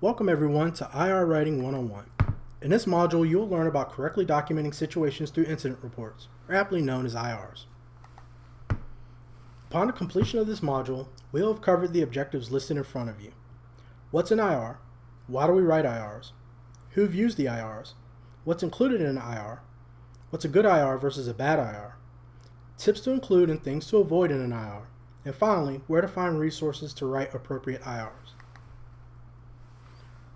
Welcome everyone to IR Writing 101. In this module, you'll learn about correctly documenting situations through incident reports, or aptly known as IRs. Upon the completion of this module, we'll have covered the objectives listed in front of you. What's an IR? Why do we write IRs? Who views the IRs? What's included in an IR? What's a good IR versus a bad IR? Tips to include and things to avoid in an IR. And finally, where to find resources to write appropriate IRs.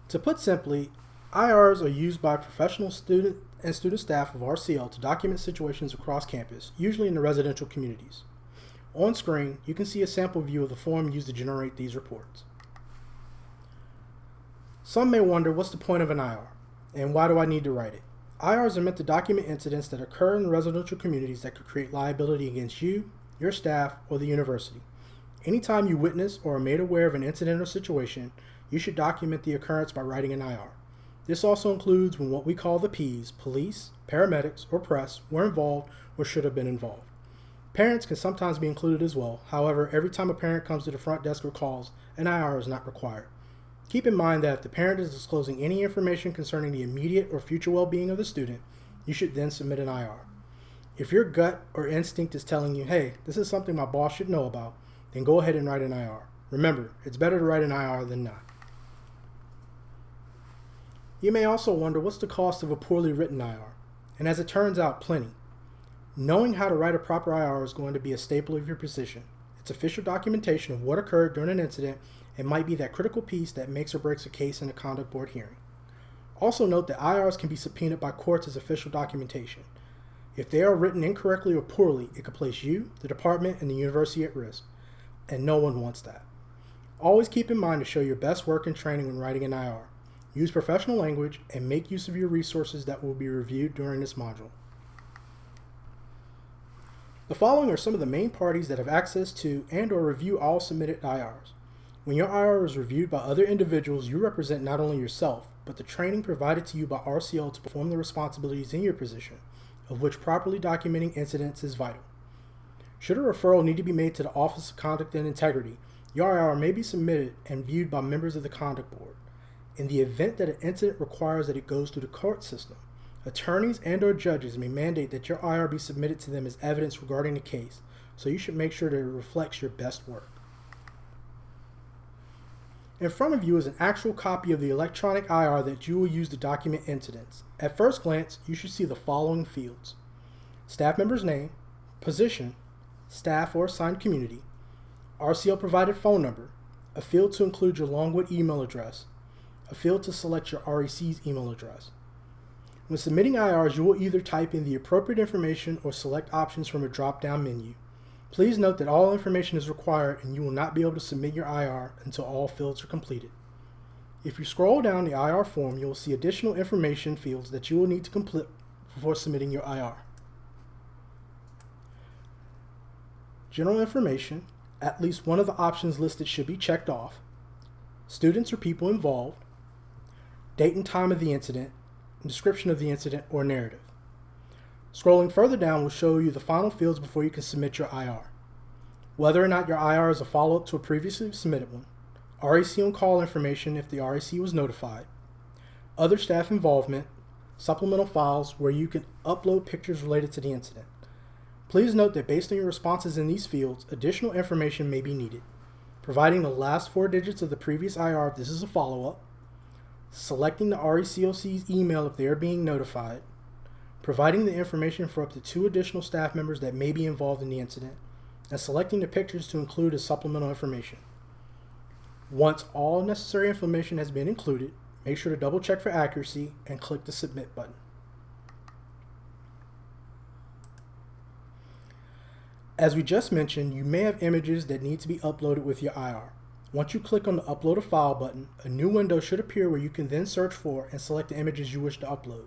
To put simply, IRs are used by professional student and student staff of RCL to document situations across campus, usually in the residential communities. On screen, you can see a sample view of the form used to generate these reports. Some may wonder, what's the point of an IR, and why do I need to write it? IRs are meant to document incidents that occur in the residential communities that could create liability against you, your staff, or the university. Anytime you witness or are made aware of an incident or situation, you should document the occurrence by writing an IR. This also includes when what we call the Ps, police, paramedics, or press, were involved or should have been involved. Parents can sometimes be included as well. However, every time a parent comes to the front desk or calls, an IR is not required. Keep in mind that if the parent is disclosing any information concerning the immediate or future well-being of the student, you should then submit an IR. If your gut or instinct is telling you, hey, this is something my boss should know about, then go ahead and write an IR. Remember, it's better to write an IR than not. You may also wonder, what's the cost of a poorly written IR? And as it turns out, plenty. Knowing how to write a proper IR is going to be a staple of your position. It's official documentation of what occurred during an incident and might be that critical piece that makes or breaks a case in a conduct board hearing. Also note that IRs can be subpoenaed by courts as official documentation. If they are written incorrectly or poorly, it could place you, the department, and the university at risk, and no one wants that. Always keep in mind to show your best work and training when writing an IR. Use professional language and make use of your resources that will be reviewed during this module. The following are some of the main parties that have access to and/or review all submitted IRs. When your IR is reviewed by other individuals, you represent not only yourself, but the training provided to you by RCL to perform the responsibilities in your position, of which properly documenting incidents is vital. Should a referral need to be made to the Office of Conduct and Integrity, your IR may be submitted and viewed by members of the Conduct Board. In the event that an incident requires that it goes through the court system, attorneys and/or judges may mandate that your IR be submitted to them as evidence regarding the case, so you should make sure that it reflects your best work. In front of you is an actual copy of the electronic IR that you will use to document incidents. At first glance, you should see the following fields: staff member's name, position, staff or assigned community, RCL provided phone number, a field to include your Longwood email address, a field to select your REC's email address. When submitting IRs, you will either type in the appropriate information or select options from a drop-down menu. Please note that all information is required and you will not be able to submit your IR until all fields are completed. If you scroll down the IR form, you will see additional information fields that you will need to complete before submitting your IR. General information, at least one of the options listed should be checked off. Students or people involved, date and time of the incident, and description of the incident or narrative. Scrolling further down will show you the final fields before you can submit your IR. Whether or not your IR is a follow-up to a previously submitted one, REC on-call information if the REC was notified, other staff involvement, supplemental files where you can upload pictures related to the incident. Please note that based on your responses in these fields, additional information may be needed. Providing the last 4 digits of the previous IR if this is a follow-up, selecting the RECOC's email if they are being notified, providing the information for up to 2 additional staff members that may be involved in the incident, and selecting the pictures to include as supplemental information. Once all necessary information has been included, make sure to double check for accuracy and click the Submit button. As we just mentioned, you may have images that need to be uploaded with your IR. Once you click on the Upload a File button, a new window should appear where you can then search for and select the images you wish to upload.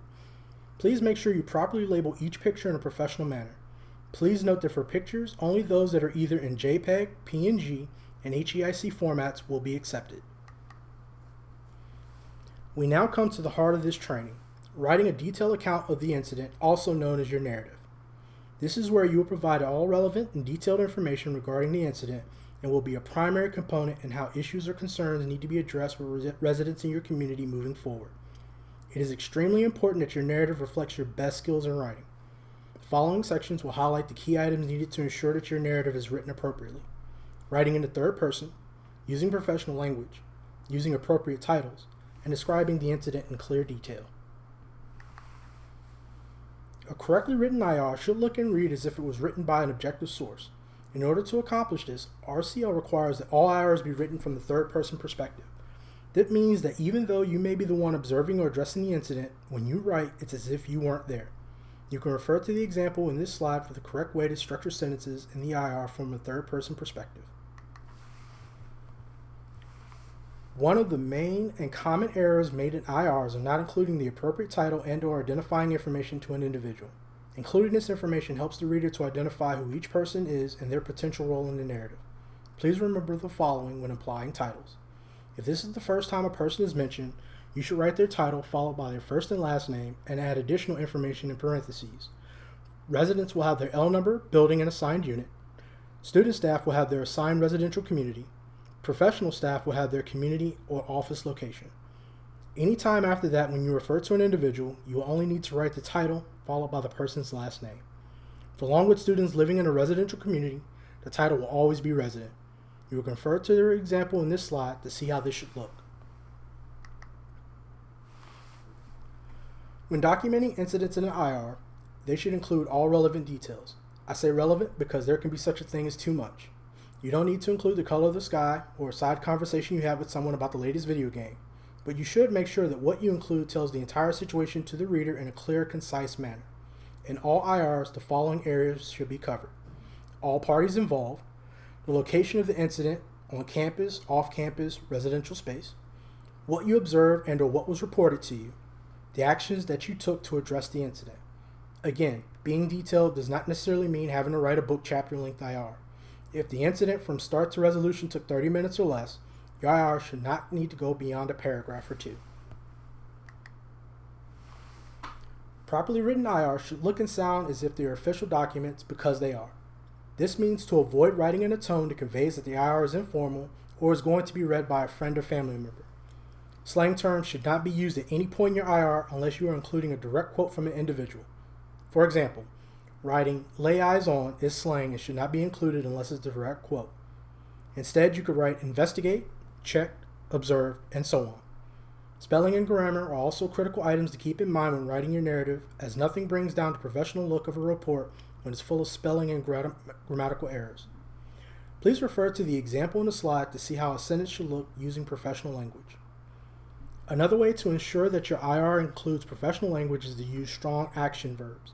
Please make sure you properly label each picture in a professional manner. Please note that for pictures, only those that are either in JPEG, PNG, and HEIC formats will be accepted. We now come to the heart of this training, writing a detailed account of the incident, also known as your narrative. This is where you will provide all relevant and detailed information regarding the incident, and will be a primary component in how issues or concerns need to be addressed with residents in your community moving forward. It is extremely important that your narrative reflects your best skills in writing. The following sections will highlight the key items needed to ensure that your narrative is written appropriately. Writing in the third person, using professional language, using appropriate titles, and describing the incident in clear detail. A correctly written IR should look and read as if it was written by an objective source. In order to accomplish this, RCL requires that all IRs be written from the third-person perspective. That means that even though you may be the one observing or addressing the incident, when you write, it's as if you weren't there. You can refer to the example in this slide for the correct way to structure sentences in the IR from a third-person perspective. One of the main and common errors made in IRs are not including the appropriate title and/or identifying information to an individual. Including this information helps the reader to identify who each person is and their potential role in the narrative. Please remember the following when applying titles. If this is the first time a person is mentioned, you should write their title followed by their first and last name and add additional information in parentheses. Residents will have their L number, building, and assigned unit. Student staff will have their assigned residential community. Professional staff will have their community or office location. Anytime after that, when you refer to an individual, you will only need to write the title followed by the person's last name. For Longwood students living in a residential community, the title will always be resident. You will refer to the example in this slide to see how this should look. When documenting incidents in an IR, they should include all relevant details. I say relevant because there can be such a thing as too much. You don't need to include the color of the sky or a side conversation you have with someone about the latest video game, but you should make sure that what you include tells the entire situation to the reader in a clear, concise manner. In all IRs, the following areas should be covered: all parties involved, the location of the incident on campus, off campus, residential space, what you observed and or what was reported to you, the actions that you took to address the incident. Again, being detailed does not necessarily mean having to write a book chapter length IR. If the incident from start to resolution took 30 minutes or less, your IR should not need to go beyond a paragraph or two. Properly written IR should look and sound as if they are official documents because they are. This means to avoid writing in a tone that conveys that the IR is informal or is going to be read by a friend or family member. Slang terms should not be used at any point in your IR unless you are including a direct quote from an individual. For example, writing "lay eyes on" is slang and should not be included unless it's a direct quote. Instead, you could write "investigate," "check," "observe," and so on. Spelling and grammar are also critical items to keep in mind when writing your narrative, as nothing brings down the professional look of a report when it's full of spelling and grammatical errors. Please refer to the example in the slide to see how a sentence should look using professional language. Another way to ensure that your IR includes professional language is to use strong action verbs.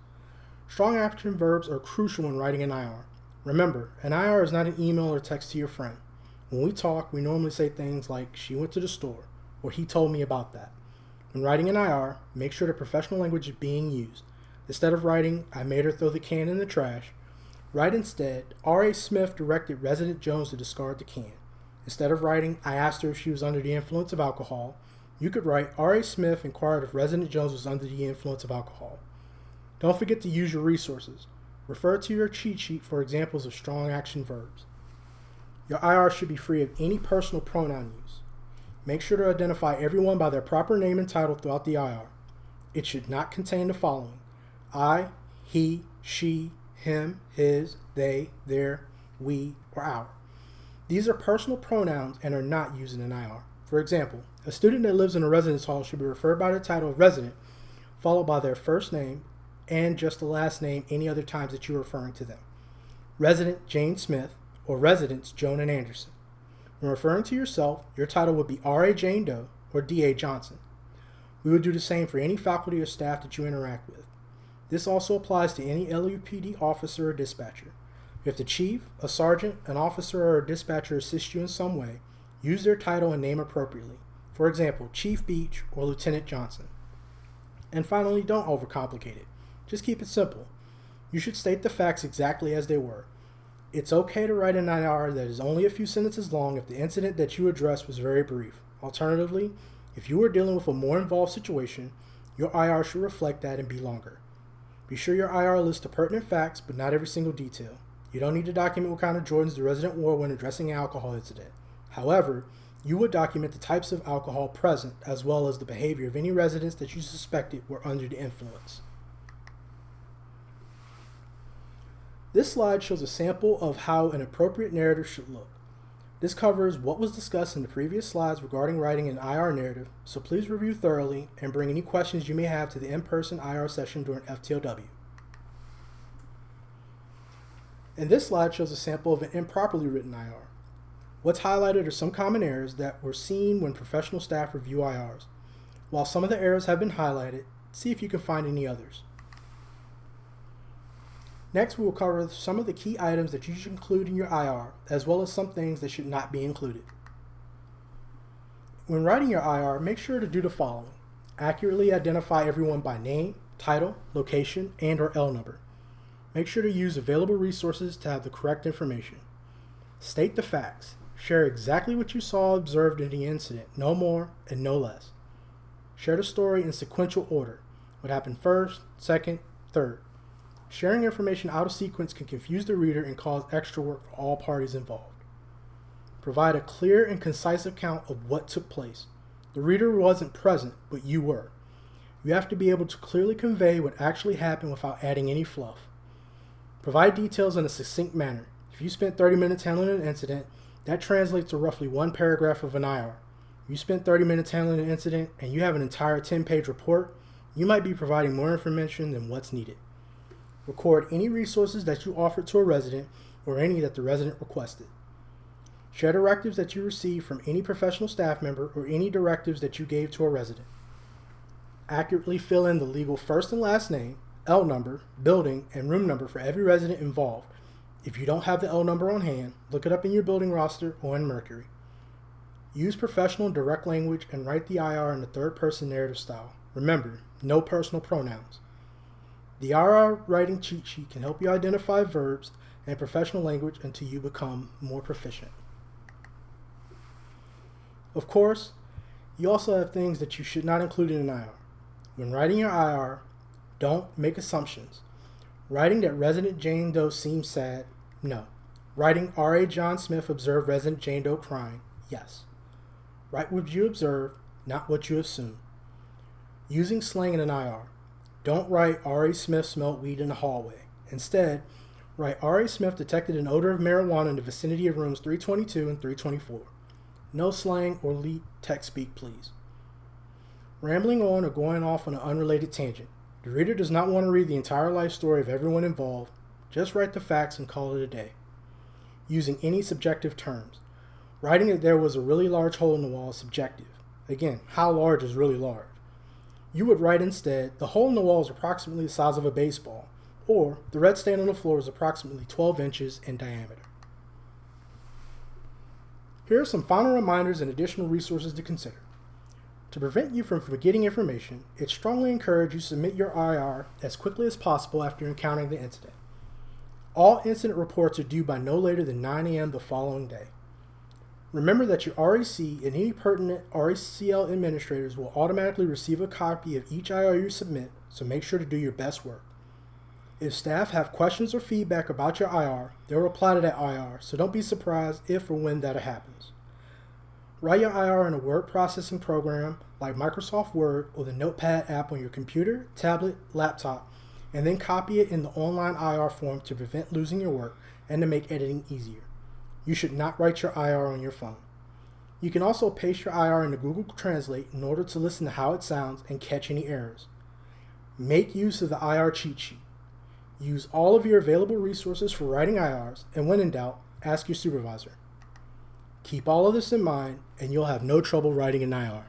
Strong action verbs are crucial when writing an IR. Remember, an IR is not an email or text to your friend. When we talk, we normally say things like, "she went to the store," or "he told me about that." When writing an IR, make sure the professional language is being used. Instead of writing, "I made her throw the can in the trash," write instead, "R.A. Smith directed Resident Jones to discard the can." Instead of writing, "I asked her if she was under the influence of alcohol," you could write, "R.A. Smith inquired if Resident Jones was under the influence of alcohol." Don't forget to use your resources. Refer to your cheat sheet for examples of strong action verbs. Your IR should be free of any personal pronoun use. Make sure to identify everyone by their proper name and title throughout the IR. It should not contain the following: I, he, she, him, his, they, their, we, or our. These are personal pronouns and are not used in an IR. For example, a student that lives in a residence hall should be referred by their title of resident, followed by their first name, and just the last name any other times that you're referring to them. Resident Jane Smith, or residents Joan and Anderson. When referring to yourself, your title would be R.A. Jane Doe or D.A. Johnson. We would do the same for any faculty or staff that you interact with. This also applies to any LUPD officer or dispatcher. If the chief, a sergeant, an officer, or a dispatcher assists you in some way, use their title and name appropriately. For example, Chief Beach or Lieutenant Johnson. And finally, don't overcomplicate it. Just keep it simple. You should state the facts exactly as they were. It's okay to write an IR that is only a few sentences long if the incident that you addressed was very brief. Alternatively, if you are dealing with a more involved situation, your IR should reflect that and be longer. Be sure your IR lists the pertinent facts, but not every single detail. You don't need to document what kind of Jordans the resident wore when addressing an alcohol incident. However, you would document the types of alcohol present as well as the behavior of any residents that you suspected were under the influence. This slide shows a sample of how an appropriate narrative should look. This covers what was discussed in the previous slides regarding writing an IR narrative, so please review thoroughly and bring any questions you may have to the in-person IR session during FTOW. And this slide shows a sample of an improperly written IR. What's highlighted are some common errors that were seen when professional staff review IRs. While some of the errors have been highlighted, see if you can find any others. Next, we will cover some of the key items that you should include in your IR, as well as some things that should not be included. When writing your IR, make sure to do the following. Accurately identify everyone by name, title, location, and/or L number. Make sure to use available resources to have the correct information. State the facts. Share exactly what you saw observed in the incident, no more and no less. Share the story in sequential order. What happened first, second, third. Sharing information out of sequence can confuse the reader and cause extra work for all parties involved. Provide a clear and concise account of what took place. The reader wasn't present, but you were. You have to be able to clearly convey what actually happened without adding any fluff. Provide details in a succinct manner. If you spent 30 minutes handling an incident, that translates to roughly one paragraph of an IR. If you spent 30 minutes handling an incident and you have an entire 10-page report, you might be providing more information than what's needed. Record any resources that you offered to a resident or any that the resident requested. Share directives that you received from any professional staff member or any directives that you gave to a resident. Accurately fill in the legal first and last name, L number, building, and room number for every resident involved. If you don't have the L number on hand, look it up in your building roster or in Mercury. Use professional and direct language and write the IR in the third-person narrative style. Remember, no personal pronouns. The IR writing cheat sheet can help you identify verbs and professional language until you become more proficient. Of course, you also have things that you should not include in an IR. When writing your IR, don't make assumptions. Writing that resident Jane Doe seems sad, no. Writing R.A. John Smith observed resident Jane Doe crying, yes. Write what you observe, not what you assume. Using slang in an IR. Don't write R.A. Smith smelled weed in the hallway. Instead, write R.A. Smith detected an odor of marijuana in the vicinity of rooms 322 and 324. No slang or lead text speak, please. Rambling on or going off on an unrelated tangent. The reader does not want to read the entire life story of everyone involved. Just write the facts and call it a day. Using any subjective terms. Writing that there was a really large hole in the wall is subjective. Again, how large is really large? You would write instead, the hole in the wall is approximately the size of a baseball, or the red stain on the floor is approximately 12 inches in diameter. Here are some final reminders and additional resources to consider. To prevent you from forgetting information, it's strongly encouraged you submit your IR as quickly as possible after encountering the incident. All incident reports are due by no later than 9 a.m. the following day. Remember that your REC and any pertinent RECL administrators will automatically receive a copy of each IR you submit, so make sure to do your best work. If staff have questions or feedback about your IR, they'll reply to that IR, so don't be surprised if or when that happens. Write your IR in a word processing program like Microsoft Word or the Notepad app on your computer, tablet, laptop, and then copy it in the online IR form to prevent losing your work and to make editing easier. You should not write your IR on your phone. You can also paste your IR into Google Translate in order to listen to how it sounds and catch any errors. Make use of the IR cheat sheet. Use all of your available resources for writing IRs, and when in doubt, ask your supervisor. Keep all of this in mind, and you'll have no trouble writing an IR.